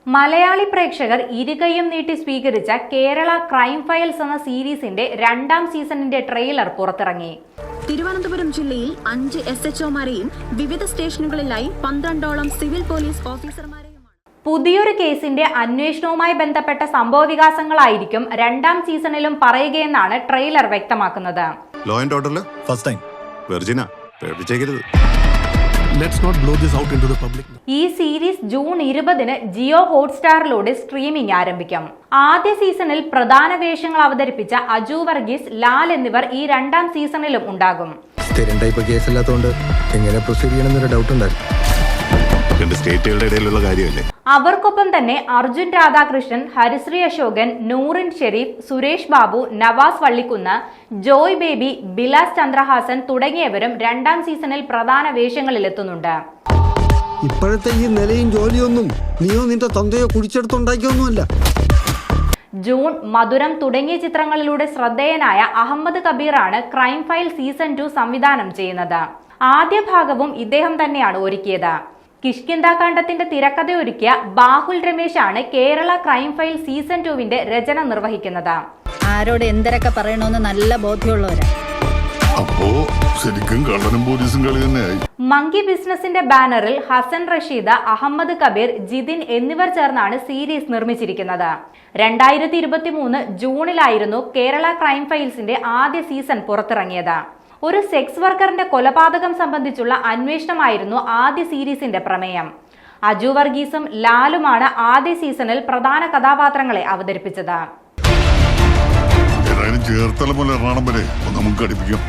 മലയാളി പ്രേക്ഷകർ ഇരുകൈയും നീട്ടി സ്വീകരിച്ച കേരള ക്രൈം ഫയൽസ് എന്ന സീരീസിന്റെ 2ാം സീസണിന്റെ ട്രെയിലർ പുറത്തിറങ്ങി. തിരുവനന്തപുരം ജില്ലയിൽ 5 SHOമാരെയും വിവിധ സ്റ്റേഷനുകളിലായി 12ഓളം സിവിൽ പോലീസ് ഓഫീസർമാരെയുമാണ്. പുതിയൊരു കേസിന്റെ അന്വേഷണവുമായി ബന്ധപ്പെട്ട സംഭവവികാസങ്ങളായിരിക്കും 2ാം സീസണിലും പറയുകയെന്നാണ് ട്രെയിലർ വ്യക്തമാക്കുന്നത്. ലോ ആൻഡ് ഓർഡറിൽ ഫസ്റ്റ് ടൈം വെർജിന പേടിച്ചേക്കരുത്. Let's not blow this out into the public. ഈ സീരീസ് ജൂൺ 20-ന് ജിയോ ഹോട്ട്സ്റ്റാറിലൂടെ സ്ട്രീമിംഗ് ആരംഭിക്കും. ആദ്യ സീസണിൽ പ്രധാന വേഷങ്ങൾ അവതരിപ്പിച്ച അജു വർഗീസ്, ലാൽ എന്നിവർ ഈ 2ാം സീസണിലും ഉണ്ടാകും. സ്ഥിരം ടൈപ്പ് കേസല്ലാത്തതുകൊണ്ട് എങ്ങനെ പ്രൊസീഡ് ചെയ്യണമെന്നൊരു ഡൗട്ട് ഉണ്ടായിരുന്നു. സ്റ്റേറ്റുകളുടെ ഇടയിലുള്ള കാര്യമല്ലേ. അവർക്കൊപ്പം തന്നെ അർജുൻ രാധാകൃഷ്ണൻ, ഹരിശ്രീ അശോകൻ, നൂറിൻ ഷെരീഫ്, സുരേഷ് ബാബു, നവാസ് വള്ളിക്കുന്ന്, ജോയ് ബേബി, ബിലാസ് ചന്ദ്രഹാസൻ തുടങ്ങിയവരും 2ാം സീസണിൽ പ്രധാന വേഷങ്ങളിലെത്തുന്നുണ്ട്. ഇപ്പോഴത്തെ ഈ നിലയും ജോലിയൊന്നും നീയോ നിന്റെ തന്തയോ കുടിച്ചെടുത്തുണ്ടാക്കിയൊന്നുമല്ല. ജൂൺ, മധുരം തുടങ്ങിയ ചിത്രങ്ങളിലൂടെ ശ്രദ്ധേയനായ അഹമ്മദ് കബീറാണ് ക്രൈം ഫയൽ സീസൺ 2 സംവിധാനം ചെയ്യുന്നത്. ആദ്യ ഭാഗവും ഇദ്ദേഹം തന്നെയാണ് ഒരുക്കിയത്. കിഷ്കിന്ധാകാണ്ഡത്തിന്റെ തിരക്കഥയൊരുക്കിയ ബാഹുൽ രമേശാണ് കേരള ക്രൈം ഫയൽ സീസൺ 2വിന്റെ രചന നിർവഹിക്കുന്നത്. ആരോട് എന്തരൊക്കെ പറയണമെന്ന് നല്ല ബോധ്യമുള്ളവരാ. മങ്കി ബിസിനസിന്റെ ബാനറിൽ ഹസൻ റഷീദ്, അഹമ്മദ് കബീർ, ജിതിൻ എന്നിവർ ചേർന്നാണ് സീരീസ് നിർമ്മിച്ചിരിക്കുന്നത്. 2023 ജൂണിലായിരുന്നു കേരള ക്രൈം ഫയൽസിന്റെ ആദ്യ സീസൺ പുറത്തിറങ്ങിയത്. ഒരു സെക്സ് വർക്കറിന്റെ കൊലപാതകം സംബന്ധിച്ചുള്ള അന്വേഷണമായിരുന്നു ആദ്യ സീരീസിന്റെ പ്രമേയം. അജു വർഗീസും ലാലുമാണ് ആദ്യ സീസണിൽ പ്രധാന കഥാപാത്രങ്ങളെ അവതരിപ്പിച്ചത്. ചേർത്തല പോലെ എറണാകുളം വരെ നമുക്ക് അടുപ്പിക്കാം.